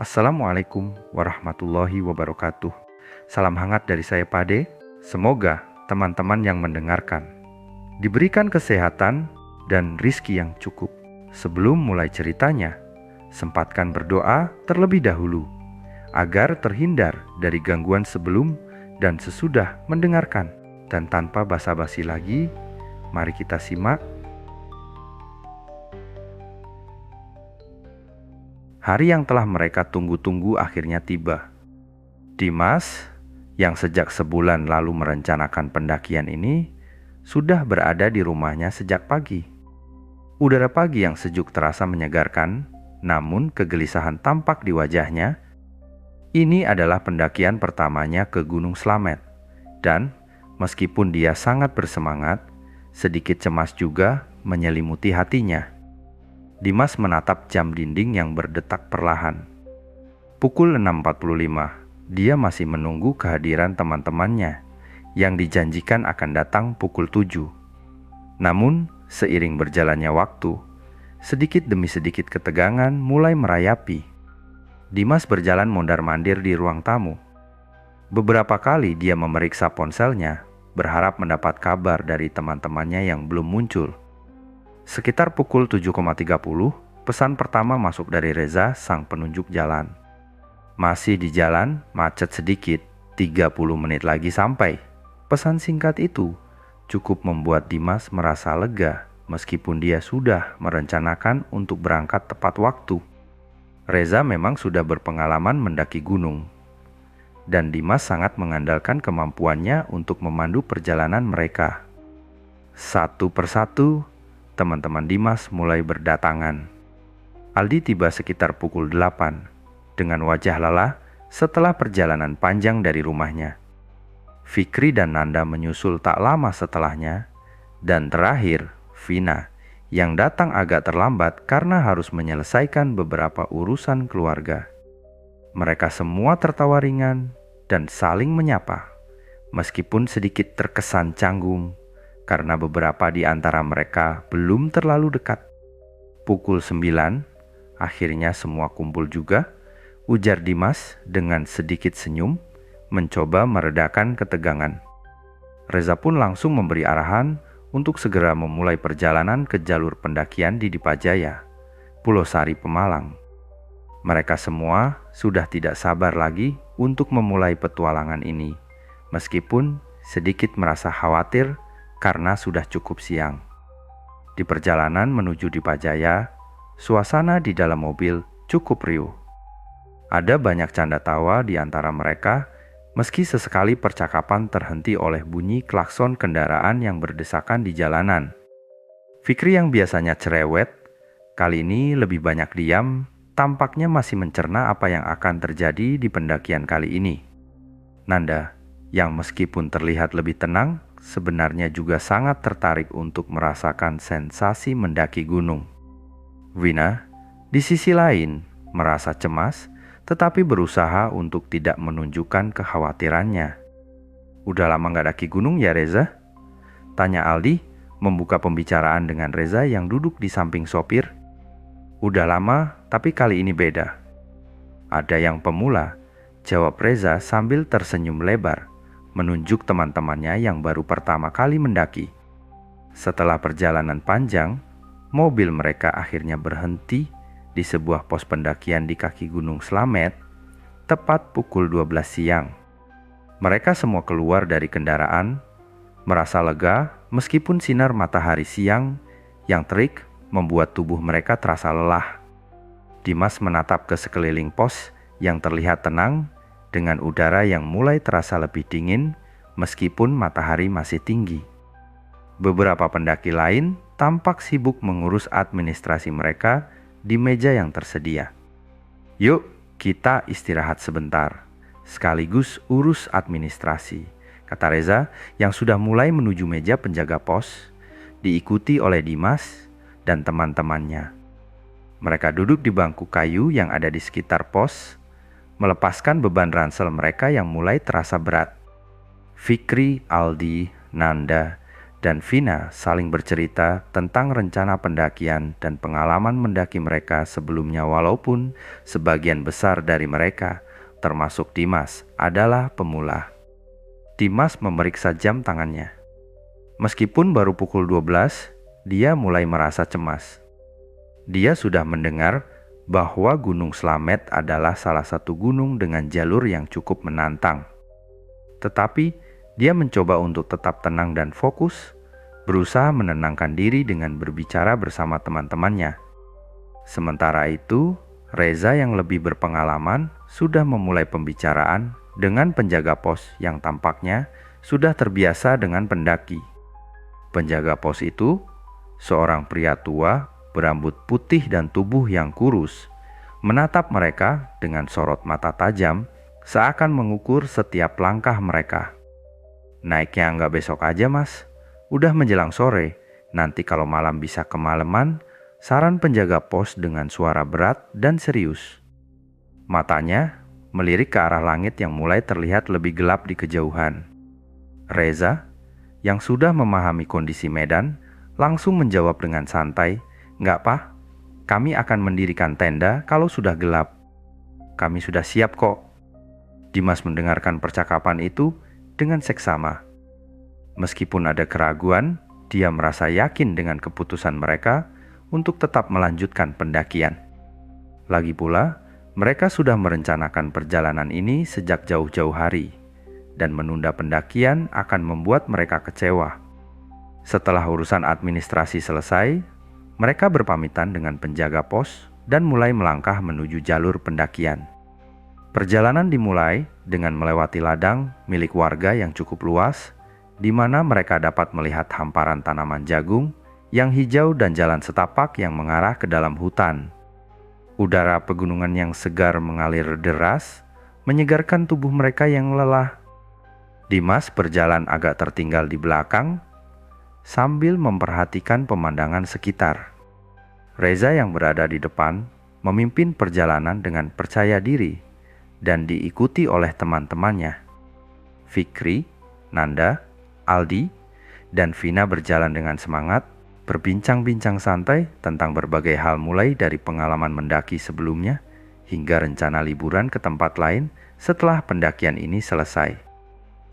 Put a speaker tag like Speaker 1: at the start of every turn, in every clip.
Speaker 1: Assalamualaikum warahmatullahi wabarakatuh. Salam hangat dari saya Pade. Semoga teman-teman yang mendengarkan diberikan kesehatan dan rizki yang cukup. Sebelum mulai ceritanya, sempatkan berdoa terlebih dahulu agar terhindar dari gangguan sebelum dan sesudah mendengarkan. Dan tanpa basa-basi lagi, mari kita simak. Hari yang telah mereka tunggu-tunggu akhirnya tiba. Dimas, yang sejak sebulan lalu merencanakan pendakian ini, sudah berada di rumahnya sejak pagi. Udara pagi yang sejuk terasa menyegarkan, namun kegelisahan tampak di wajahnya. Ini adalah pendakian pertamanya ke Gunung Slamet, dan meskipun dia sangat bersemangat, sedikit cemas juga menyelimuti hatinya. Dimas menatap jam dinding yang berdetak perlahan. Pukul 6.45, dia masih menunggu kehadiran teman-temannya yang dijanjikan akan datang pukul 7. Namun, seiring berjalannya waktu, sedikit demi sedikit ketegangan mulai merayapi. Dimas berjalan mondar-mandir di ruang tamu. Beberapa kali dia memeriksa ponselnya, berharap mendapat kabar dari teman-temannya yang belum muncul. Sekitar pukul 7.30, pesan pertama masuk dari Reza, sang penunjuk jalan. Masih di jalan, macet sedikit, 30 menit lagi sampai. Pesan singkat itu cukup membuat Dimas merasa lega meskipun dia sudah merencanakan untuk berangkat tepat waktu. Reza memang sudah berpengalaman mendaki gunung, dan Dimas sangat mengandalkan kemampuannya untuk memandu perjalanan mereka. Satu persatu, teman-teman Dimas mulai berdatangan. Aldi tiba sekitar pukul 8 dengan wajah lelah setelah perjalanan panjang dari rumahnya. Fikri dan Nanda menyusul tak lama setelahnya, dan terakhir Vina yang datang agak terlambat karena harus menyelesaikan beberapa urusan keluarga. Mereka semua tertawa ringan dan saling menyapa, meskipun sedikit terkesan canggung karena beberapa di antara mereka belum terlalu dekat. Pukul 9, akhirnya semua kumpul juga, ujar Dimas dengan sedikit senyum, mencoba meredakan ketegangan. Reza pun langsung memberi arahan untuk segera memulai perjalanan ke jalur pendakian di Dipajaya, Pulau Sari Pemalang. Mereka semua sudah tidak sabar lagi untuk memulai petualangan ini, meskipun sedikit merasa khawatir karena sudah cukup siang. Di perjalanan menuju Dipajaya, suasana di dalam mobil cukup riuh. Ada banyak canda tawa di antara mereka, meski sesekali percakapan terhenti oleh bunyi klakson kendaraan yang berdesakan di jalanan. Fikri yang biasanya cerewet, kali ini lebih banyak diam, tampaknya masih mencerna apa yang akan terjadi di pendakian kali ini. Nanda, yang meskipun terlihat lebih tenang, sebenarnya juga sangat tertarik untuk merasakan sensasi mendaki gunung. Vina, di sisi lain, merasa cemas, tetapi berusaha untuk tidak menunjukkan kekhawatirannya. Udah lama gak daki gunung ya Reza? Tanya Aldi, membuka pembicaraan dengan Reza yang duduk di samping sopir. Udah lama, tapi kali ini beda. Ada yang pemula, jawab Reza sambil tersenyum lebar, menunjuk teman-temannya yang baru pertama kali mendaki. Setelah perjalanan panjang, mobil mereka akhirnya berhenti di sebuah pos pendakian di kaki Gunung Slamet, tepat pukul 12 siang. Mereka semua keluar dari kendaraan, merasa lega meskipun sinar matahari siang yang terik membuat tubuh mereka terasa lelah. Dimas menatap ke sekeliling pos yang terlihat tenang, dengan udara yang mulai terasa lebih dingin meskipun matahari masih tinggi. Beberapa pendaki lain tampak sibuk mengurus administrasi mereka di meja yang tersedia. Yuk, kita istirahat sebentar, sekaligus urus administrasi, kata Reza yang sudah mulai menuju meja penjaga pos, diikuti oleh Dimas dan teman-temannya. Mereka duduk di bangku kayu yang ada di sekitar pos, melepaskan beban ransel mereka yang mulai terasa berat. Fikri, Aldi, Nanda, dan Vina saling bercerita tentang rencana pendakian dan pengalaman mendaki mereka sebelumnya, walaupun sebagian besar dari mereka, termasuk Dimas, adalah pemula. Dimas memeriksa jam tangannya. Meskipun baru pukul 12, dia mulai merasa cemas. Dia sudah mendengar bahwa Gunung Slamet adalah salah satu gunung dengan jalur yang cukup menantang. Tetapi dia mencoba untuk tetap tenang dan fokus, berusaha menenangkan diri dengan berbicara bersama teman-temannya. Sementara itu, Reza yang lebih berpengalaman sudah memulai pembicaraan dengan penjaga pos yang tampaknya sudah terbiasa dengan pendaki. Penjaga pos itu seorang pria tua berambut putih dan tubuh yang kurus, menatap mereka dengan sorot mata tajam, seakan mengukur setiap langkah mereka. "Naiknya nggak besok aja, Mas? Udah menjelang sore, nanti kalau malam bisa kemalaman," saran penjaga pos dengan suara berat dan serius. Matanya melirik ke arah langit yang mulai terlihat lebih gelap di kejauhan. Reza, yang sudah memahami kondisi medan, langsung menjawab dengan santai, "Nggak, Pak. Kami akan mendirikan tenda kalau sudah gelap. Kami sudah siap kok." Dimas mendengarkan percakapan itu dengan seksama. Meskipun ada keraguan, dia merasa yakin dengan keputusan mereka untuk tetap melanjutkan pendakian. Lagi pula, mereka sudah merencanakan perjalanan ini sejak jauh-jauh hari, dan menunda pendakian akan membuat mereka kecewa. Setelah urusan administrasi selesai, mereka berpamitan dengan penjaga pos dan mulai melangkah menuju jalur pendakian. Perjalanan dimulai dengan melewati ladang milik warga yang cukup luas, di mana mereka dapat melihat hamparan tanaman jagung yang hijau dan jalan setapak yang mengarah ke dalam hutan. Udara pegunungan yang segar mengalir deras, menyegarkan tubuh mereka yang lelah. Dimas berjalan agak tertinggal di belakang, sambil memperhatikan pemandangan sekitar. Reza yang berada di depan memimpin perjalanan dengan percaya diri dan diikuti oleh teman-temannya. Fikri, Nanda, Aldi, dan Vina berjalan dengan semangat, berbincang-bincang santai tentang berbagai hal, mulai dari pengalaman mendaki sebelumnya hingga rencana liburan ke tempat lain setelah pendakian ini selesai.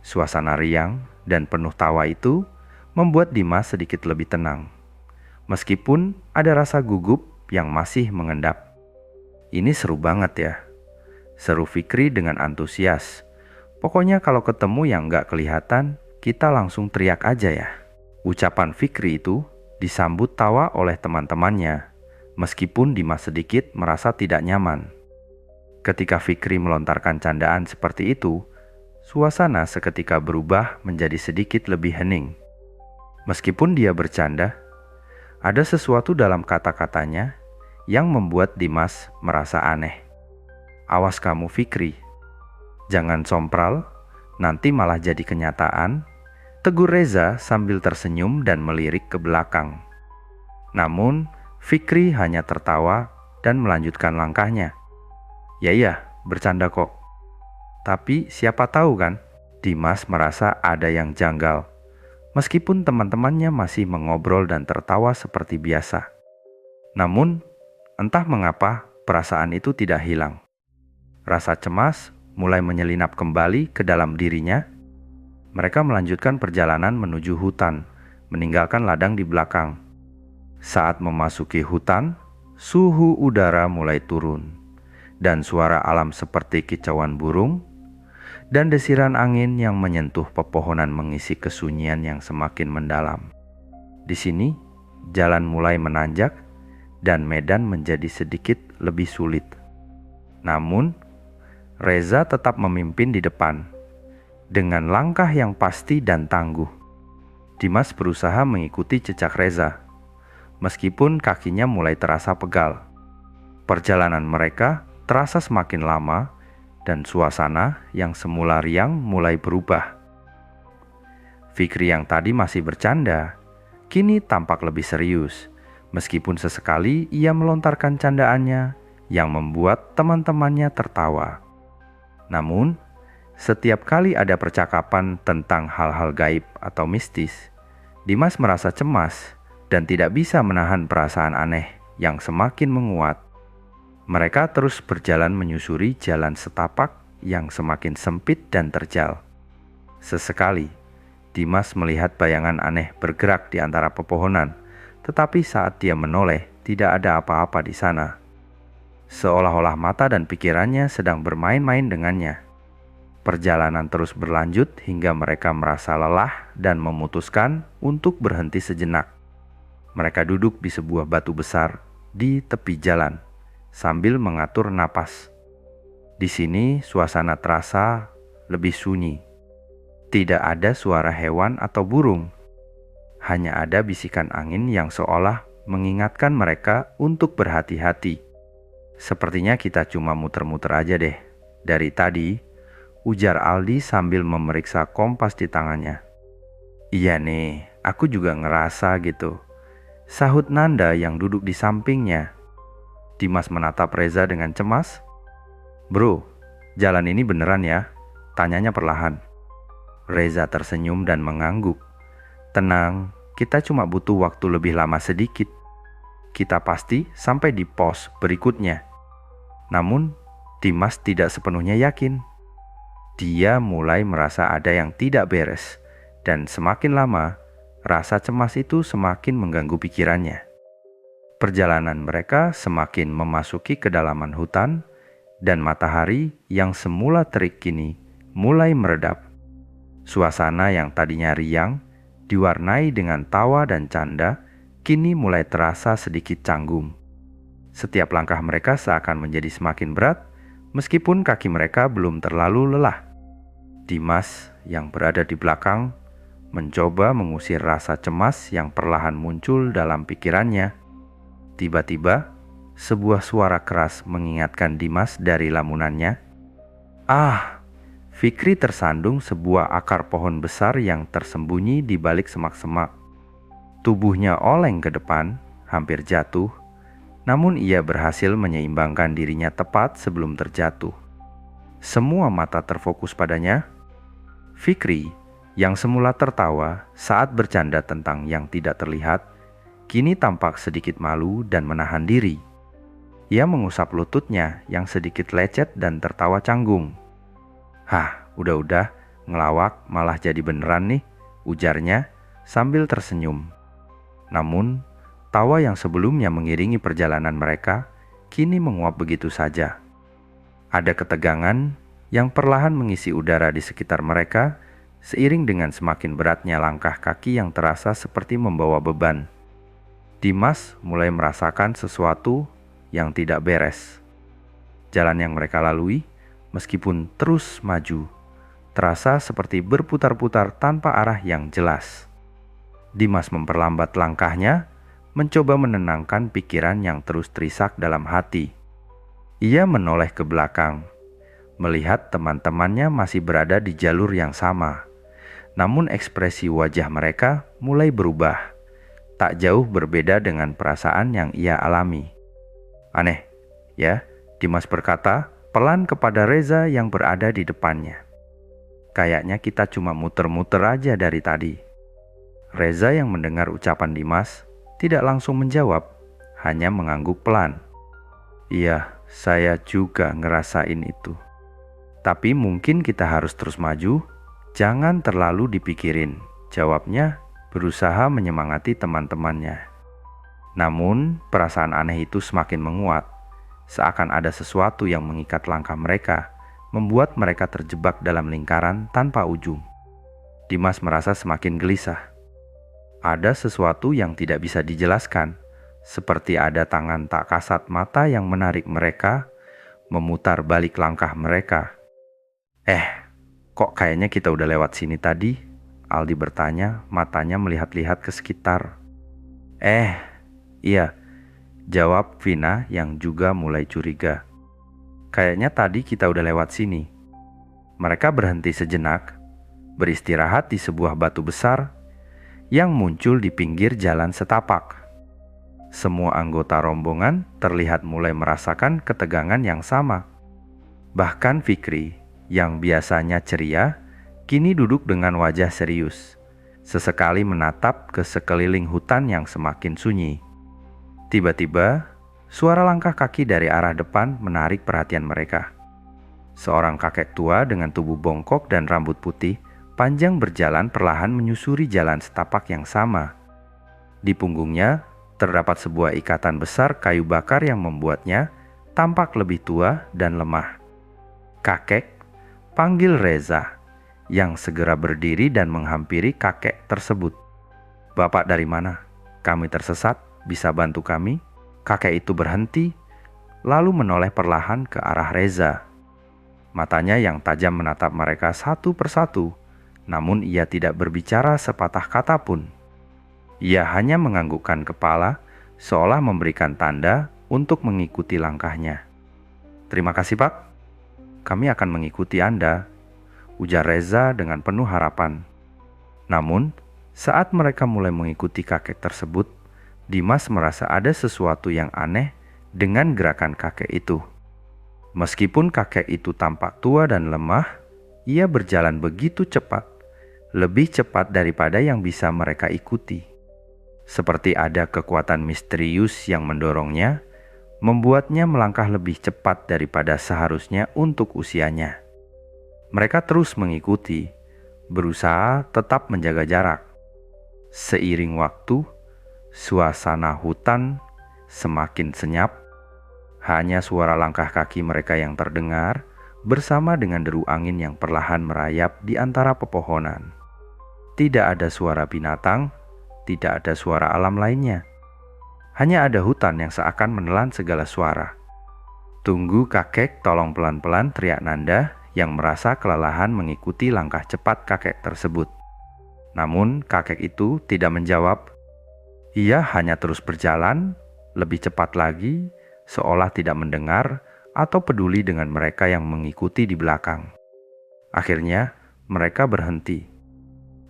Speaker 1: Suasana riang dan penuh tawa itu membuat Dimas sedikit lebih tenang, meskipun ada rasa gugup yang masih mengendap. "Ini seru banget ya," seru Fikri dengan antusias. "Pokoknya kalau ketemu yang nggak kelihatan, kita langsung teriak aja ya." Ucapan Fikri itu disambut tawa oleh teman-temannya, meskipun Dimas sedikit merasa tidak nyaman. Ketika Fikri melontarkan candaan seperti itu, suasana seketika berubah menjadi sedikit lebih hening. Meskipun dia bercanda, ada sesuatu dalam kata-katanya yang membuat Dimas merasa aneh. "Awas kamu, Fikri. Jangan sompral, nanti malah jadi kenyataan," tegur Reza sambil tersenyum dan melirik ke belakang. Namun, Fikri hanya tertawa dan melanjutkan langkahnya. Iya, bercanda kok." Tapi siapa tahu kan, Dimas merasa ada yang janggal. Meskipun teman-temannya masih mengobrol dan tertawa seperti biasa. Namun, entah mengapa perasaan itu tidak hilang. Rasa cemas mulai menyelinap kembali ke dalam dirinya. Mereka melanjutkan perjalanan menuju hutan, meninggalkan ladang di belakang. Saat memasuki hutan, suhu udara mulai turun, dan suara alam seperti kicauan burung dan desiran angin yang menyentuh pepohonan mengisi kesunyian yang semakin mendalam. Di sini, jalan mulai menanjak dan medan menjadi sedikit lebih sulit. Namun, Reza tetap memimpin di depan dengan langkah yang pasti dan tangguh. Dimas berusaha mengikuti jejak Reza, meskipun kakinya mulai terasa pegal. Perjalanan mereka terasa semakin lama, dan suasana yang semula riang mulai berubah. Fikri yang tadi masih bercanda, kini tampak lebih serius, meskipun sesekali ia melontarkan candaannya yang membuat teman-temannya tertawa. Namun, setiap kali ada percakapan tentang hal-hal gaib atau mistis, Dimas merasa cemas dan tidak bisa menahan perasaan aneh yang semakin menguat. Mereka terus berjalan menyusuri jalan setapak yang semakin sempit dan terjal. Sesekali, Dimas melihat bayangan aneh bergerak di antara pepohonan, tetapi saat dia menoleh, tidak ada apa-apa di sana. Seolah-olah mata dan pikirannya sedang bermain-main dengannya. Perjalanan terus berlanjut hingga mereka merasa lelah dan memutuskan untuk berhenti sejenak. Mereka duduk di sebuah batu besar di tepi jalan sambil mengatur napas. Di sini suasana terasa lebih sunyi. Tidak ada suara hewan atau burung. Hanya ada bisikan angin yang seolah mengingatkan mereka untuk berhati-hati. Sepertinya kita cuma muter-muter aja deh dari tadi, ujar Aldi sambil memeriksa kompas di tangannya. Iya nih, aku juga ngerasa gitu, sahut Nanda yang duduk di sampingnya. Dimas menatap Reza dengan cemas. Bro, jalan ini beneran ya? Tanyanya perlahan. Reza tersenyum dan mengangguk. Tenang, kita cuma butuh waktu lebih lama sedikit. Kita pasti sampai di pos berikutnya. Namun, Dimas tidak sepenuhnya yakin. Dia mulai merasa ada yang tidak beres, dan semakin lama, rasa cemas itu semakin mengganggu pikirannya. Perjalanan mereka semakin memasuki kedalaman hutan, dan matahari yang semula terik kini mulai meredap. Suasana yang tadinya riang, diwarnai dengan tawa dan canda, kini mulai terasa sedikit canggung. Setiap langkah mereka seakan menjadi semakin berat, meskipun kaki mereka belum terlalu lelah. Dimas yang berada di belakang mencoba mengusir rasa cemas yang perlahan muncul dalam pikirannya. Tiba-tiba, sebuah suara keras mengingatkan Dimas dari lamunannya. Ah, Fikri tersandung sebuah akar pohon besar yang tersembunyi di balik semak-semak. Tubuhnya oleng ke depan, hampir jatuh, namun ia berhasil menyeimbangkan dirinya tepat sebelum terjatuh. Semua mata terfokus padanya. Fikri, yang semula tertawa saat bercanda tentang yang tidak terlihat, kini tampak sedikit malu dan menahan diri. Ia mengusap lututnya yang sedikit lecet dan tertawa canggung. Hah, udah-udah, ngelawak malah jadi beneran nih, ujarnya sambil tersenyum. Namun, tawa yang sebelumnya mengiringi perjalanan mereka, kini menguap begitu saja. Ada ketegangan yang perlahan mengisi udara di sekitar mereka, seiring dengan semakin beratnya langkah kaki yang terasa seperti membawa beban. Dimas mulai merasakan sesuatu yang tidak beres. Jalan yang mereka lalui, meskipun terus maju, terasa seperti berputar-putar tanpa arah yang jelas. Dimas memperlambat langkahnya, mencoba menenangkan pikiran yang terus terisak dalam hati. Ia menoleh ke belakang, melihat teman-temannya masih berada di jalur yang sama. Namun ekspresi wajah mereka mulai berubah, tak jauh berbeda dengan perasaan yang ia alami. Aneh, ya, Dimas berkata pelan kepada Reza yang berada di depannya. Kayaknya kita cuma muter-muter aja dari tadi. Reza yang mendengar ucapan Dimas tidak langsung menjawab, hanya mengangguk pelan. Iya, saya juga ngerasain itu. Tapi mungkin kita harus terus maju, jangan terlalu dipikirin, jawabnya berusaha menyemangati teman-temannya. Namun, perasaan aneh itu semakin menguat, seakan ada sesuatu yang mengikat langkah mereka, membuat mereka terjebak dalam lingkaran tanpa ujung. Dimas merasa semakin gelisah. Ada sesuatu yang tidak bisa dijelaskan, seperti ada tangan tak kasat mata yang menarik mereka, memutar balik langkah mereka. Kok kayaknya kita udah lewat sini tadi? Aldi bertanya, matanya melihat-lihat ke sekitar. Iya, jawab Vina yang juga mulai curiga. Kayaknya tadi kita udah lewat sini. Mereka berhenti sejenak, beristirahat di sebuah batu besar yang muncul di pinggir jalan setapak. Semua anggota rombongan terlihat mulai merasakan ketegangan yang sama. Bahkan Fikri, yang biasanya ceria, kini duduk dengan wajah serius, sesekali menatap ke sekeliling hutan yang semakin sunyi. Tiba-tiba, suara langkah kaki dari arah depan menarik perhatian mereka. Seorang kakek tua dengan tubuh bongkok dan rambut putih panjang berjalan perlahan menyusuri jalan setapak yang sama. Di punggungnya terdapat sebuah ikatan besar kayu bakar yang membuatnya tampak lebih tua dan lemah. "Kakek," panggil Reza, yang segera berdiri dan menghampiri kakek tersebut. "Bapak dari mana? Kami tersesat, bisa bantu kami?" Kakek itu berhenti, lalu menoleh perlahan ke arah Reza. Matanya yang tajam menatap mereka satu persatu, namun ia tidak berbicara sepatah kata pun. Ia hanya menganggukkan kepala, seolah memberikan tanda untuk mengikuti langkahnya. "Terima kasih, Pak. Kami akan mengikuti Anda," ujar Reza dengan penuh harapan. Namun, saat mereka mulai mengikuti kakek tersebut, Dimas merasa ada sesuatu yang aneh dengan gerakan kakek itu. Meskipun kakek itu tampak tua dan lemah, ia berjalan begitu cepat, lebih cepat daripada yang bisa mereka ikuti. Seperti ada kekuatan misterius yang mendorongnya, membuatnya melangkah lebih cepat daripada seharusnya untuk usianya. Mereka terus mengikuti, berusaha tetap menjaga jarak. Seiring waktu, suasana hutan semakin senyap. Hanya suara langkah kaki mereka yang terdengar bersama dengan deru angin yang perlahan merayap di antara pepohonan. Tidak ada suara binatang, tidak ada suara alam lainnya. Hanya ada hutan yang seakan menelan segala suara. "Tunggu kakek, tolong pelan-pelan," teriak Nanda yang merasa kelelahan mengikuti langkah cepat kakek tersebut. Namun kakek itu tidak menjawab. Ia hanya terus berjalan, lebih cepat lagi, seolah tidak mendengar atau peduli dengan mereka yang mengikuti di belakang. Akhirnya, mereka berhenti.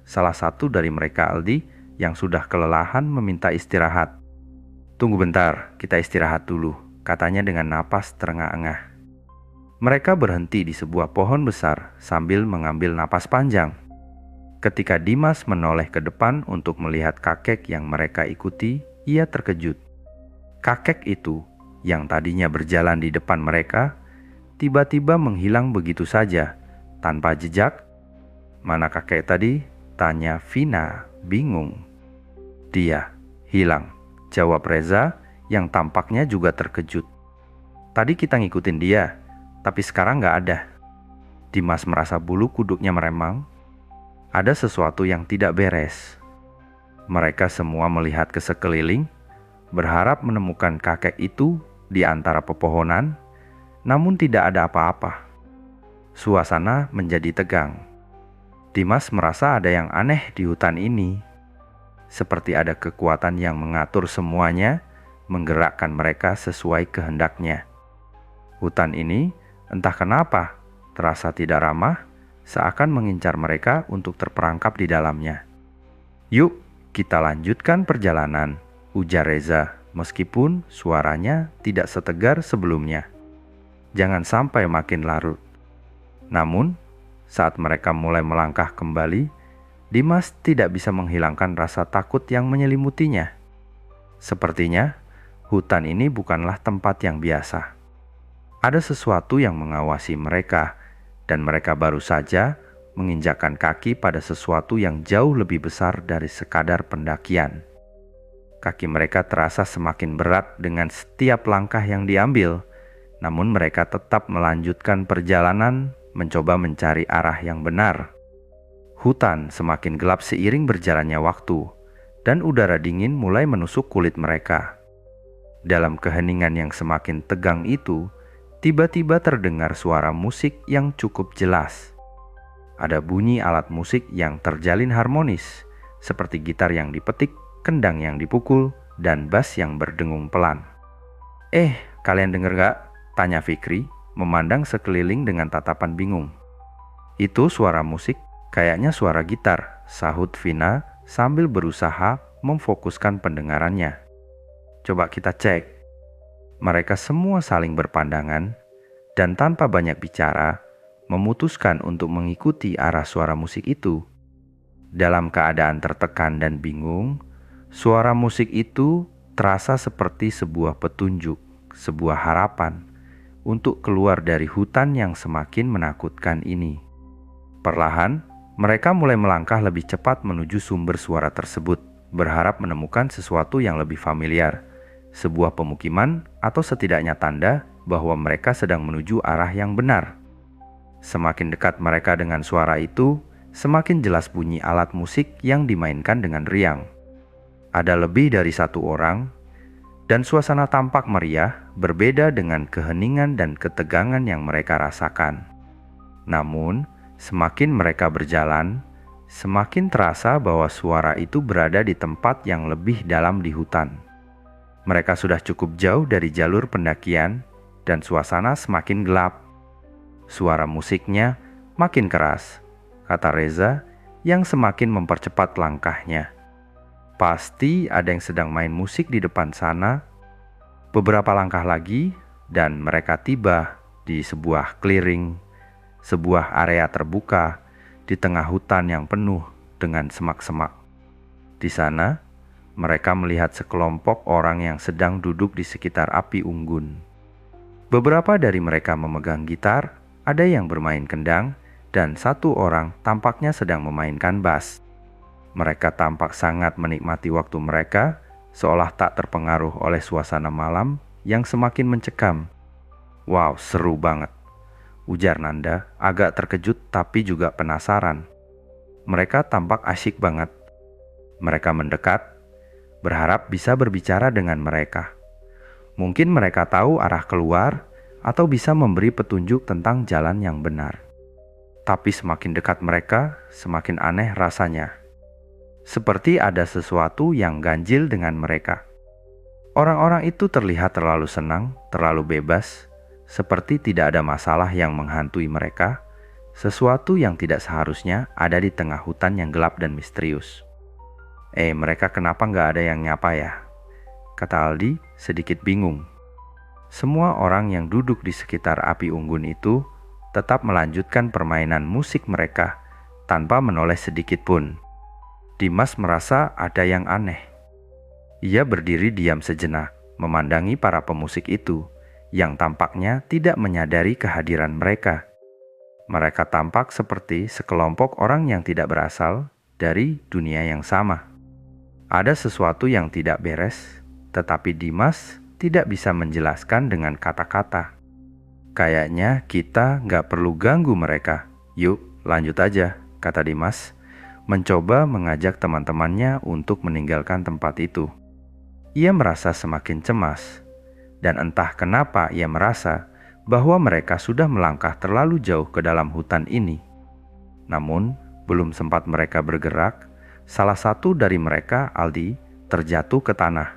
Speaker 1: Salah satu dari mereka, Aldi, yang sudah kelelahan meminta istirahat. "Tunggu bentar, kita istirahat dulu," katanya dengan napas terengah-engah. Mereka berhenti di sebuah pohon besar sambil mengambil napas panjang. Ketika Dimas menoleh ke depan untuk melihat kakek yang mereka ikuti, ia terkejut. Kakek itu yang tadinya berjalan di depan mereka, tiba-tiba menghilang begitu saja, tanpa jejak. "Mana kakek tadi?" tanya Vina, bingung. "Dia hilang," jawab Reza yang tampaknya juga terkejut. "Tadi kita ngikutin dia, tapi sekarang nggak ada." Dimas merasa bulu kuduknya meremang. Ada sesuatu yang tidak beres. Mereka semua melihat ke sekeliling, berharap menemukan kakek itu di antara pepohonan, namun tidak ada apa-apa. Suasana menjadi tegang. Dimas merasa ada yang aneh di hutan ini. Seperti ada kekuatan yang mengatur semuanya, menggerakkan mereka sesuai kehendaknya. Hutan ini, entah kenapa, terasa tidak ramah, seakan mengincar mereka untuk terperangkap di dalamnya. "Yuk, kita lanjutkan perjalanan," ujar Reza, meskipun suaranya tidak setegar sebelumnya. "Jangan sampai makin larut." Namun, saat mereka mulai melangkah kembali, Dimas tidak bisa menghilangkan rasa takut yang menyelimutinya. Sepertinya, hutan ini bukanlah tempat yang biasa. Ada sesuatu yang mengawasi mereka, dan mereka baru saja menginjakkan kaki pada sesuatu yang jauh lebih besar dari sekadar pendakian. Kaki mereka terasa semakin berat dengan setiap langkah yang diambil, namun mereka tetap melanjutkan perjalanan, mencoba mencari arah yang benar. Hutan semakin gelap seiring berjalannya waktu, dan udara dingin mulai menusuk kulit mereka. Dalam keheningan yang semakin tegang itu, tiba-tiba terdengar suara musik yang cukup jelas. Ada bunyi alat musik yang terjalin harmonis, seperti gitar yang dipetik, kendang yang dipukul, dan bass yang berdengung pelan. Kalian denger gak?" tanya Fikri, memandang sekeliling dengan tatapan bingung. "Itu suara musik, kayaknya suara gitar," sahut Vina sambil berusaha memfokuskan pendengarannya. "Coba kita cek." Mereka semua saling berpandangan dan tanpa banyak bicara memutuskan untuk mengikuti arah suara musik itu. Dalam keadaan tertekan dan bingung, suara musik itu terasa seperti sebuah petunjuk, sebuah harapan untuk keluar dari hutan yang semakin menakutkan ini. Perlahan, mereka mulai melangkah lebih cepat menuju sumber suara tersebut, berharap menemukan sesuatu yang lebih familiar, sebuah pemukiman atau setidaknya tanda bahwa mereka sedang menuju arah yang benar. Semakin dekat mereka dengan suara itu, semakin jelas bunyi alat musik yang dimainkan dengan riang. Ada lebih dari satu orang, dan suasana tampak meriah, berbeda dengan keheningan dan ketegangan yang mereka rasakan. Namun, semakin mereka berjalan, semakin terasa bahwa suara itu berada di tempat yang lebih dalam di hutan. Mereka sudah cukup jauh dari jalur pendakian, dan suasana semakin gelap. Suara musiknya makin keras, kata Reza yang semakin mempercepat langkahnya. Pasti ada yang sedang main musik di depan sana. Beberapa langkah lagi dan mereka tiba di sebuah clearing, sebuah area terbuka di tengah hutan yang penuh dengan semak-semak. Di sana, mereka melihat sekelompok orang yang sedang duduk di sekitar api unggun. Beberapa dari mereka memegang gitar, ada yang bermain kendang, dan satu orang tampaknya sedang memainkan bass. Mereka tampak sangat menikmati waktu mereka, seolah tak terpengaruh oleh suasana malam yang semakin mencekam. "Wow, seru banget," ujar Nanda, agak terkejut tapi juga penasaran. Mereka tampak asyik banget. Mereka mendekat, berharap bisa berbicara dengan mereka. Mungkin mereka tahu arah keluar atau bisa memberi petunjuk tentang jalan yang benar. Tapi semakin dekat mereka, semakin aneh rasanya. Seperti ada sesuatu yang ganjil dengan mereka. Orang-orang itu terlihat terlalu senang, terlalu bebas, seperti tidak ada masalah yang menghantui mereka, sesuatu yang tidak seharusnya ada di tengah hutan yang gelap dan misterius. Mereka kenapa nggak ada yang nyapa ya?" kata Aldi sedikit bingung. Semua orang yang duduk di sekitar api unggun itu tetap melanjutkan permainan musik mereka tanpa menoleh sedikit pun. Dimas merasa ada yang aneh. Ia berdiri diam sejenak, memandangi para pemusik itu yang tampaknya tidak menyadari kehadiran mereka. Mereka tampak seperti sekelompok orang yang tidak berasal dari dunia yang sama. Ada sesuatu yang tidak beres, tetapi Dimas tidak bisa menjelaskan dengan kata-kata. "Kayaknya kita nggak perlu ganggu mereka. Yuk, lanjut aja," kata Dimas, mencoba mengajak teman-temannya untuk meninggalkan tempat itu. Ia merasa semakin cemas, dan entah kenapa ia merasa bahwa mereka sudah melangkah terlalu jauh ke dalam hutan ini. Namun, belum sempat mereka bergerak, salah satu dari mereka, Aldi, terjatuh ke tanah.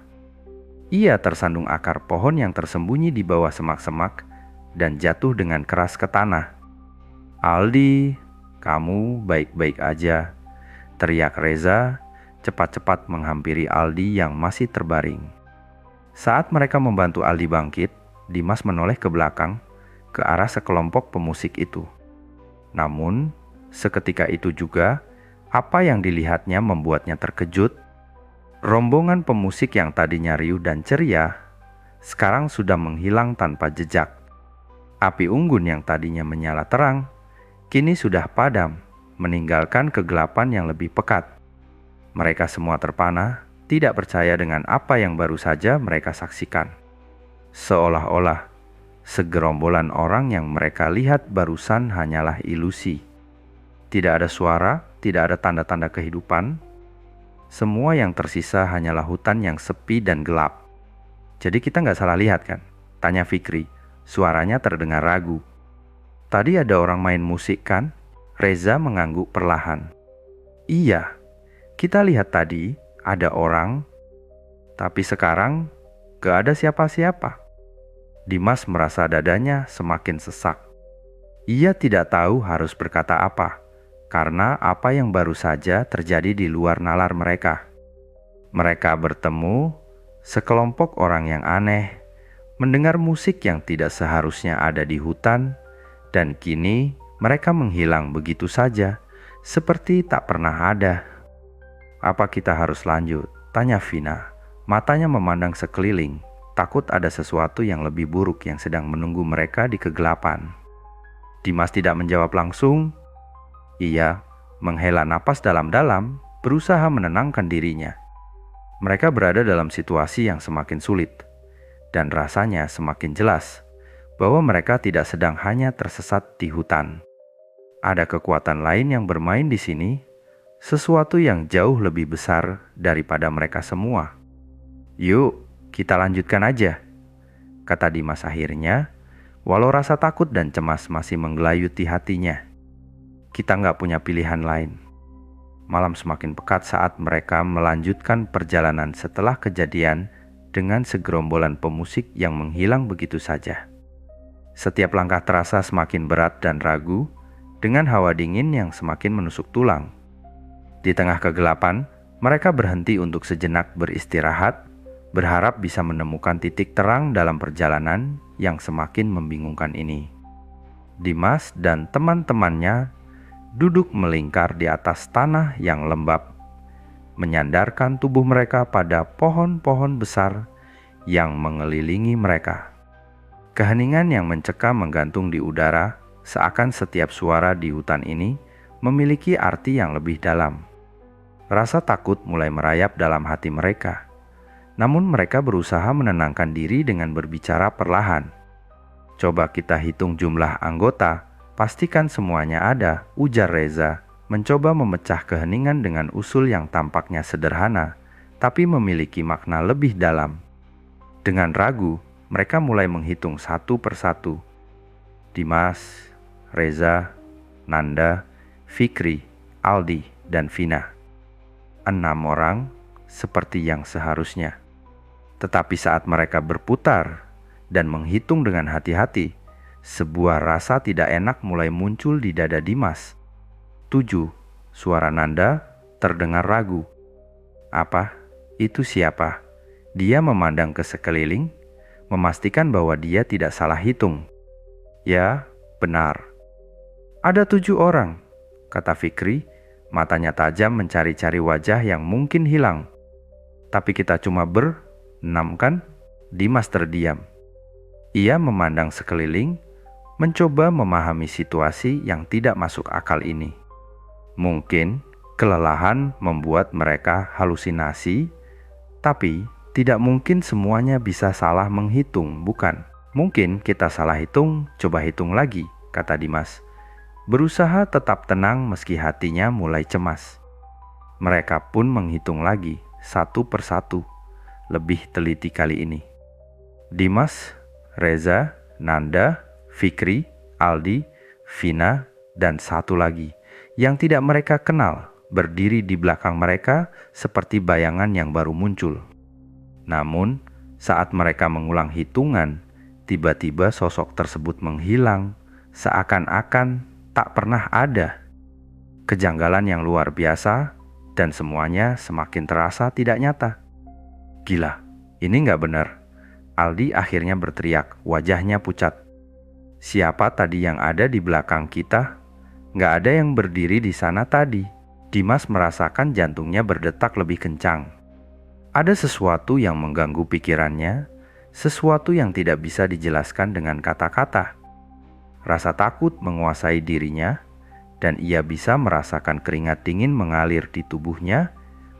Speaker 1: Ia tersandung akar pohon yang tersembunyi di bawah semak-semak dan jatuh dengan keras ke tanah. "Aldi, kamu baik-baik aja?" teriak Reza, cepat-cepat menghampiri Aldi yang masih terbaring. Saat mereka membantu Aldi bangkit, Dimas menoleh ke belakang, ke arah sekelompok pemusik itu. Namun, seketika itu juga, apa yang dilihatnya membuatnya terkejut. Rombongan pemusik yang tadinya riuh dan ceria, sekarang sudah menghilang tanpa jejak. Api unggun yang tadinya menyala terang, kini sudah padam, meninggalkan kegelapan yang lebih pekat. Mereka semua terpana, tidak percaya dengan apa yang baru saja mereka saksikan. Seolah-olah segerombolan orang yang mereka lihat barusan hanyalah ilusi. Tidak ada suara, tidak ada tanda-tanda kehidupan. Semua yang tersisa hanyalah hutan yang sepi dan gelap. "Jadi kita nggak salah lihat kan?" tanya Fikri. Suaranya terdengar ragu. "Tadi ada orang main musik kan?" Reza mengangguk perlahan. "Iya, kita lihat tadi ada orang, tapi sekarang gak ada siapa-siapa." Dimas merasa dadanya semakin sesak. Ia tidak tahu harus berkata apa, karena apa yang baru saja terjadi di luar nalar mereka. Mereka bertemu sekelompok orang yang aneh, mendengar musik yang tidak seharusnya ada di hutan, dan kini mereka menghilang begitu saja seperti tak pernah ada. "Apa kita harus lanjut?" tanya Vina. Matanya memandang sekeliling, takut ada sesuatu yang lebih buruk yang sedang menunggu mereka di kegelapan. Dimas tidak menjawab langsung. Ia menghela napas dalam-dalam, berusaha menenangkan dirinya. Mereka berada dalam situasi yang semakin sulit, dan rasanya semakin jelas bahwa mereka tidak sedang hanya tersesat di hutan. Ada kekuatan lain yang bermain di sini, sesuatu yang jauh lebih besar daripada mereka semua. "Yuk, kita lanjutkan aja," kata Dimas akhirnya, walau rasa takut dan cemas masih menggelayuti hatinya. "Kita nggak punya pilihan lain." Malam semakin pekat saat mereka melanjutkan perjalanan setelah kejadian dengan segerombolan pemusik yang menghilang begitu saja. Setiap langkah terasa semakin berat dan ragu, dengan hawa dingin yang semakin menusuk tulang. Di tengah kegelapan, mereka berhenti untuk sejenak beristirahat, berharap bisa menemukan titik terang dalam perjalanan yang semakin membingungkan ini. Dimas dan teman-temannya duduk melingkar di atas tanah yang lembab, menyandarkan tubuh mereka pada pohon-pohon besar yang mengelilingi mereka. Keheningan yang mencekam menggantung di udara, seakan setiap suara di hutan ini memiliki arti yang lebih dalam. Rasa takut mulai merayap dalam hati mereka. Namun mereka berusaha menenangkan diri dengan berbicara perlahan. "Coba kita hitung jumlah anggota, pastikan semuanya ada," ujar Reza, mencoba memecah keheningan dengan usul yang tampaknya sederhana, tapi memiliki makna lebih dalam. Dengan ragu, mereka mulai menghitung satu persatu. Dimas, Reza, Nanda, Fikri, Aldi, dan Vina. 6 orang seperti yang seharusnya. Tetapi saat mereka berputar dan menghitung dengan hati-hati, sebuah rasa tidak enak mulai muncul di dada Dimas. 7, suara Nanda terdengar ragu. "Apa? Itu siapa?" Dia memandang ke sekeliling, memastikan bahwa dia tidak salah hitung. "Ya, benar. Ada 7 orang," kata Fikri, matanya tajam mencari-cari wajah yang mungkin hilang. "Tapi kita cuma 6 kan?" Dimas terdiam. Ia memandang sekeliling, mencoba memahami situasi yang tidak masuk akal ini. Mungkin kelelahan membuat mereka halusinasi, tapi tidak mungkin semuanya bisa salah menghitung, bukan? "Mungkin kita salah hitung, coba hitung lagi," kata Dimas, berusaha tetap tenang meski hatinya mulai cemas. Mereka pun menghitung lagi, satu persatu, lebih teliti kali ini. Dimas, Reza, Nanda, Fikri, Aldi, Vina, dan satu lagi yang tidak mereka kenal berdiri di belakang mereka seperti bayangan yang baru muncul. Namun, saat mereka mengulang hitungan, tiba-tiba sosok tersebut menghilang, seakan-akan tak pernah ada. Kejanggalan yang luar biasa, dan semuanya semakin terasa tidak nyata. "Gila, ini nggak benar." Aldi akhirnya berteriak, wajahnya pucat. "Siapa tadi yang ada di belakang kita? Nggak ada yang berdiri di sana tadi." Dimas merasakan jantungnya berdetak lebih kencang. Ada sesuatu yang mengganggu pikirannya, sesuatu yang tidak bisa dijelaskan dengan kata-kata. Rasa takut menguasai dirinya, dan ia bisa merasakan keringat dingin mengalir di tubuhnya,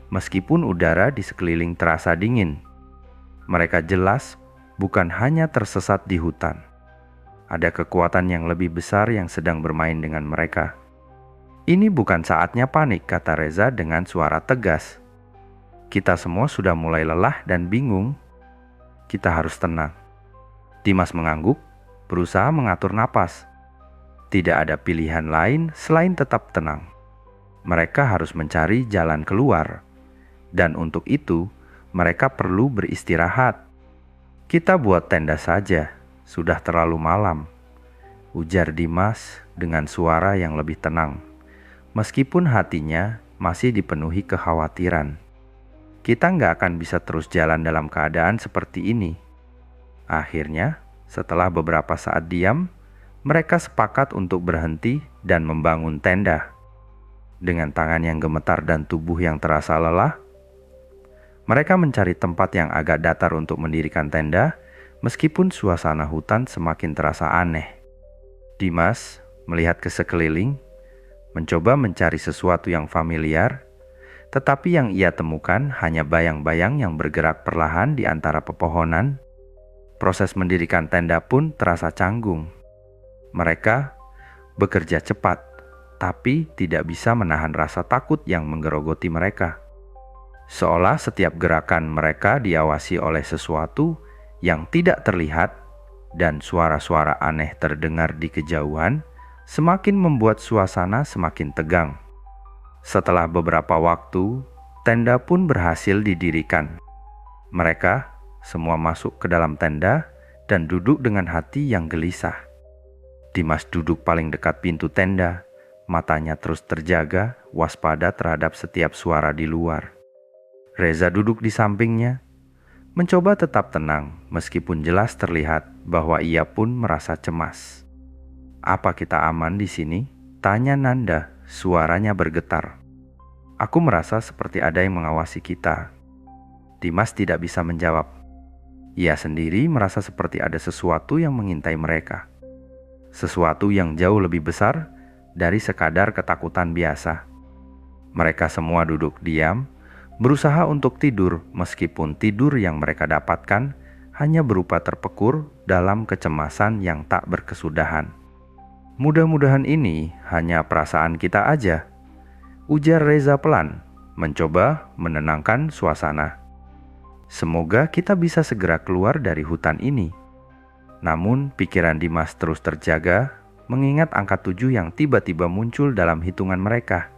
Speaker 1: meskipun udara di sekeliling terasa dingin. Mereka jelas bukan hanya tersesat di hutan. Ada kekuatan yang lebih besar yang sedang bermain dengan mereka. "Ini bukan saatnya panik," kata Reza dengan suara tegas. "Kita semua sudah mulai lelah dan bingung. Kita harus tenang." Dimas mengangguk, berusaha mengatur napas. Tidak ada pilihan lain selain tetap tenang. Mereka harus mencari jalan keluar. Dan untuk itu, mereka perlu beristirahat. "Kita buat tenda saja, sudah terlalu malam," ujar Dimas dengan suara yang lebih tenang, meskipun hatinya masih dipenuhi kekhawatiran. "Kita nggak akan bisa terus jalan dalam keadaan seperti ini." Akhirnya, setelah beberapa saat diam, mereka sepakat untuk berhenti dan membangun tenda. Dengan tangan yang gemetar dan tubuh yang terasa lelah, mereka mencari tempat yang agak datar untuk mendirikan tenda, meskipun suasana hutan semakin terasa aneh. Dimas melihat ke sekeliling, mencoba mencari sesuatu yang familiar, tetapi yang ia temukan hanya bayang-bayang yang bergerak perlahan di antara pepohonan. Proses mendirikan tenda pun terasa canggung. Mereka bekerja cepat, tapi tidak bisa menahan rasa takut yang menggerogoti mereka. Seolah setiap gerakan mereka diawasi oleh sesuatu yang tidak terlihat, dan suara-suara aneh terdengar di kejauhan, semakin membuat suasana semakin tegang. Setelah beberapa waktu, tenda pun berhasil didirikan. Mereka semua masuk ke dalam tenda dan duduk dengan hati yang gelisah. Dimas duduk paling dekat pintu tenda, matanya terus terjaga, waspada terhadap setiap suara di luar. Reza duduk di sampingnya, mencoba tetap tenang meskipun jelas terlihat bahwa ia pun merasa cemas. "Apa kita aman di sini?" tanya Nanda, suaranya bergetar. "Aku merasa seperti ada yang mengawasi kita." Dimas tidak bisa menjawab. Ia sendiri merasa seperti ada sesuatu yang mengintai mereka. Sesuatu yang jauh lebih besar dari sekadar ketakutan biasa. Mereka semua duduk diam, berusaha untuk tidur, meskipun tidur yang mereka dapatkan hanya berupa terpekur dalam kecemasan yang tak berkesudahan. "Mudah-mudahan ini hanya perasaan kita aja," ujar Reza pelan, mencoba menenangkan suasana. "Semoga kita bisa segera keluar dari hutan ini." Namun pikiran Dimas terus terjaga, mengingat angka 7 yang tiba-tiba muncul dalam hitungan mereka.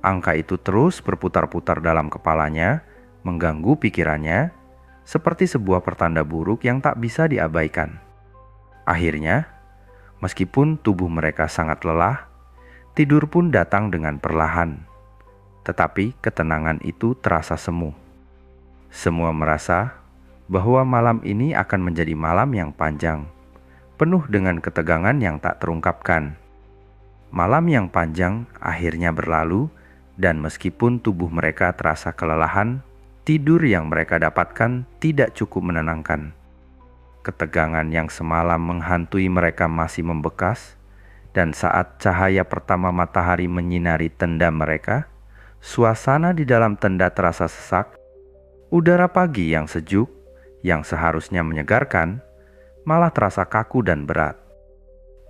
Speaker 1: Angka itu terus berputar-putar dalam kepalanya, mengganggu pikirannya, seperti sebuah pertanda buruk yang tak bisa diabaikan. Akhirnya, meskipun tubuh mereka sangat lelah, tidur pun datang dengan perlahan. Tetapi ketenangan itu terasa semu. Semua merasa bahwa malam ini akan menjadi malam yang panjang, penuh dengan ketegangan yang tak terungkapkan. Malam yang panjang akhirnya berlalu, dan meskipun tubuh mereka terasa kelelahan, tidur yang mereka dapatkan tidak cukup menenangkan. Ketegangan yang semalam menghantui mereka masih membekas, dan saat cahaya pertama matahari menyinari tenda mereka, suasana di dalam tenda terasa sesak. Udara pagi yang sejuk, yang seharusnya menyegarkan, malah terasa kaku dan berat.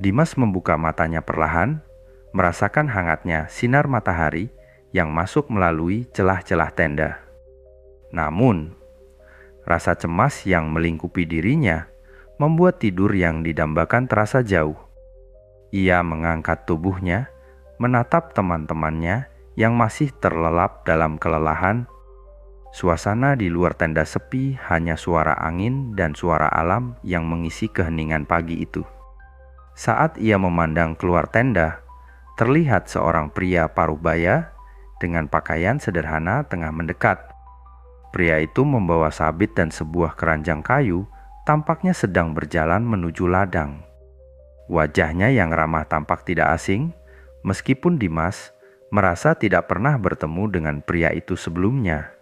Speaker 1: Dimas membuka matanya perlahan, merasakan hangatnya sinar matahari yang masuk melalui celah-celah tenda. Namun, rasa cemas yang melingkupi dirinya membuat tidur yang didambakan terasa jauh. Ia mengangkat tubuhnya, menatap teman-temannya yang masih terlelap dalam kelelahan. Suasana di luar tenda sepi, hanya suara angin dan suara alam yang mengisi keheningan pagi itu. Saat ia memandang keluar tenda, terlihat seorang pria paruh-baya dengan pakaian sederhana tengah mendekat. Pria itu membawa sabit dan sebuah keranjang kayu, tampaknya sedang berjalan menuju ladang. Wajahnya yang ramah tampak tidak asing, meskipun Dimas merasa tidak pernah bertemu dengan pria itu sebelumnya.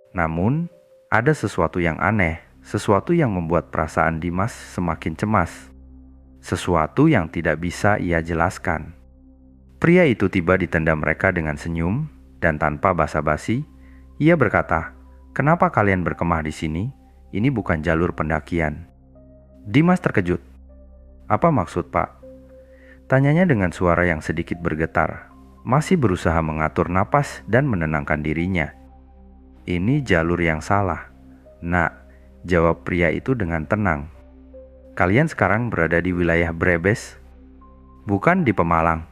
Speaker 1: Namun, ada sesuatu yang aneh, sesuatu yang membuat perasaan Dimas semakin cemas. Sesuatu yang tidak bisa ia jelaskan. Pria itu tiba di tenda mereka dengan senyum, dan tanpa basa-basi, ia berkata, "Kenapa kalian berkemah di sini? Ini bukan jalur pendakian." Dimas terkejut. "Apa maksud, Pak?" Tanyanya dengan suara yang sedikit bergetar, masih berusaha mengatur napas dan menenangkan dirinya. "Ini jalur yang salah, Nak," jawab pria itu dengan tenang. "Kalian sekarang berada di wilayah Brebes, bukan di Pemalang.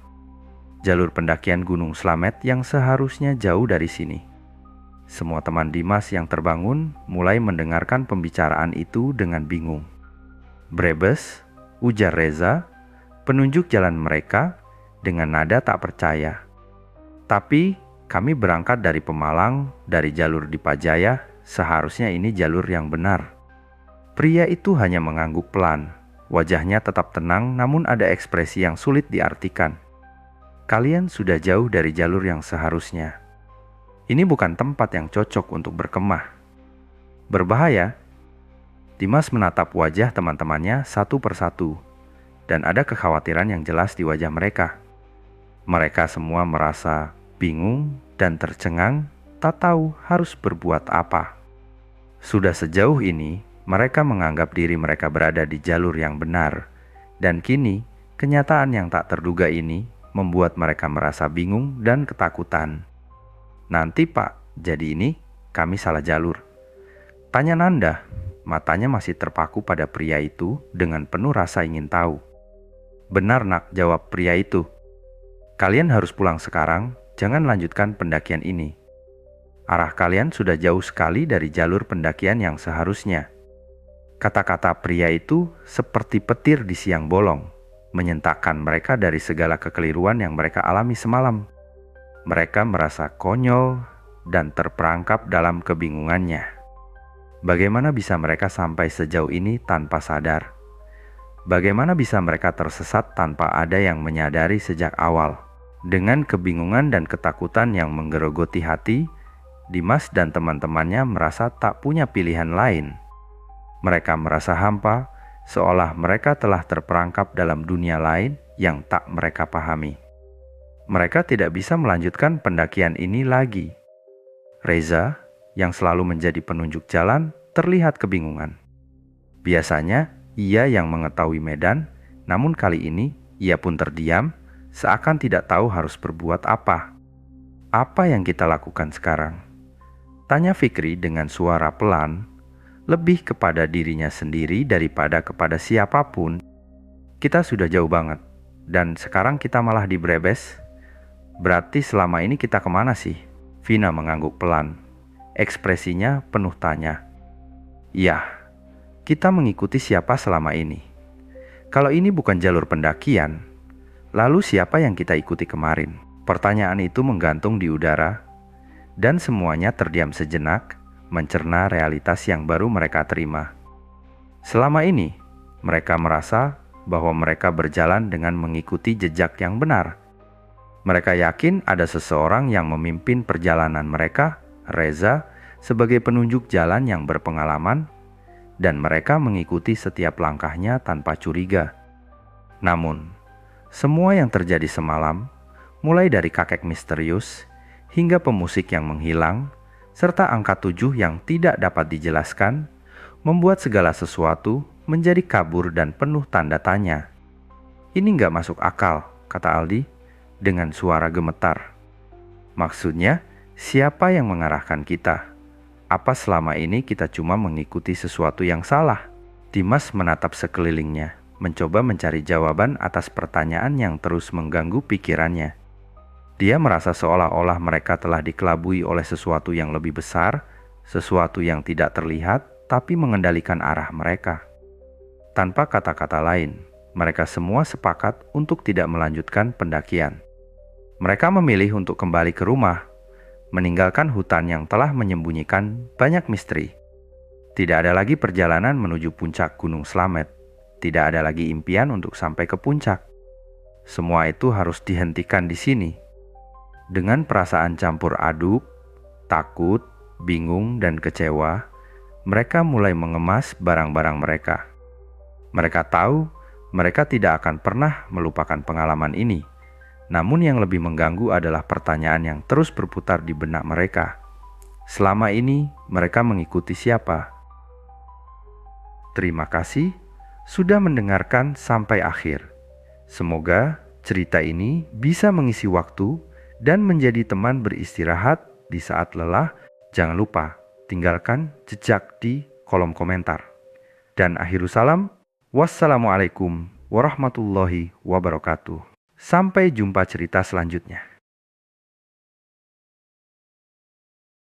Speaker 1: Jalur pendakian Gunung Slamet yang seharusnya jauh dari sini." Semua teman Dimas yang terbangun mulai mendengarkan pembicaraan itu dengan bingung. "Brebes," ujar Reza, penunjuk jalan mereka dengan nada tak percaya. "Tapi kami berangkat dari Pemalang, dari jalur Dipajaya, seharusnya ini jalur yang benar." Pria itu hanya mengangguk pelan. Wajahnya tetap tenang, namun ada ekspresi yang sulit diartikan. kalian sudah jauh dari jalur yang seharusnya. Ini bukan tempat yang cocok untuk berkemah. Berbahaya. Dimas menatap wajah teman-temannya satu persatu, dan ada kekhawatiran yang jelas di wajah mereka. Mereka semua merasa bingung dan tercengang, tak tahu harus berbuat apa. Sudah sejauh ini, mereka menganggap diri mereka berada di jalur yang benar, dan kini kenyataan yang tak terduga ini membuat mereka merasa bingung dan ketakutan. "Nanti Pak, jadi ini kami salah jalur?" tanya Nanda. Matanya masih terpaku pada pria itu dengan penuh rasa ingin tahu. "Benar Nak," jawab pria itu. "Kalian harus pulang sekarang, jangan lanjutkan pendakian ini. Arah kalian sudah jauh sekali dari jalur pendakian yang seharusnya." Kata-kata pria itu seperti petir di siang bolong, menyentakkan mereka dari segala kekeliruan yang mereka alami semalam. Mereka merasa konyol dan terperangkap dalam kebingungannya. Bagaimana bisa mereka sampai sejauh ini tanpa sadar? Bagaimana bisa mereka tersesat tanpa ada yang menyadari sejak awal? Dengan kebingungan dan ketakutan yang menggerogoti hati, Dimas dan teman-temannya merasa tak punya pilihan lain. Mereka merasa hampa, seolah mereka telah terperangkap dalam dunia lain yang tak mereka pahami. Mereka tidak bisa melanjutkan pendakian ini lagi. Reza, yang selalu menjadi penunjuk jalan, terlihat kebingungan. Biasanya ia yang mengetahui medan, namun kali ini ia pun terdiam, seakan tidak tahu harus berbuat apa. "Apa yang kita lakukan sekarang?" tanya Fikri dengan suara pelan, lebih kepada dirinya sendiri daripada kepada siapapun. "Kita sudah jauh banget, dan sekarang kita malah di Brebes. Berarti selama ini kita kemana sih?" Vina mengangguk pelan. Ekspresinya penuh tanya. "Ya, kita mengikuti siapa selama ini? Kalau ini bukan jalur pendakian, lalu siapa yang kita ikuti kemarin?" Pertanyaan itu menggantung di udara, dan semuanya terdiam sejenak, mencerna realitas yang baru mereka terima. Selama ini, mereka merasa bahwa mereka berjalan dengan mengikuti jejak yang benar. Mereka yakin ada seseorang yang memimpin perjalanan mereka, Reza, sebagai penunjuk jalan yang berpengalaman, dan mereka mengikuti setiap langkahnya tanpa curiga. Namun, semua yang terjadi semalam, mulai dari kakek misterius hingga pemusik yang menghilang, serta angka 7 yang tidak dapat dijelaskan, membuat segala sesuatu menjadi kabur dan penuh tanda tanya. "Ini nggak masuk akal," kata Aldi dengan suara gemetar. "Maksudnya, siapa yang mengarahkan kita? Apa selama ini kita cuma mengikuti sesuatu yang salah?" Dimas menatap sekelilingnya, mencoba mencari jawaban atas pertanyaan yang terus mengganggu pikirannya. Dia merasa seolah-olah mereka telah dikelabui oleh sesuatu yang lebih besar, sesuatu yang tidak terlihat tapi mengendalikan arah mereka. Tanpa kata-kata lain, mereka semua sepakat untuk tidak melanjutkan pendakian. Mereka memilih untuk kembali ke rumah, meninggalkan hutan yang telah menyembunyikan banyak misteri. Tidak ada lagi perjalanan menuju puncak Gunung Slamet. Tidak ada lagi impian untuk sampai ke puncak. Semua itu harus dihentikan di sini. Dengan perasaan campur aduk, takut, bingung, dan kecewa, mereka mulai mengemas barang-barang mereka. Mereka tahu mereka tidak akan pernah melupakan pengalaman ini. Namun yang lebih mengganggu adalah pertanyaan yang terus berputar di benak mereka. Selama ini mereka mengikuti siapa? Terima kasih sudah mendengarkan sampai akhir. Semoga cerita ini bisa mengisi waktu dan menjadi teman beristirahat di saat lelah. Jangan lupa tinggalkan jejak di kolom komentar. Dan akhirul salam, wassalamualaikum warahmatullahi wabarakatuh. Sampai jumpa cerita selanjutnya.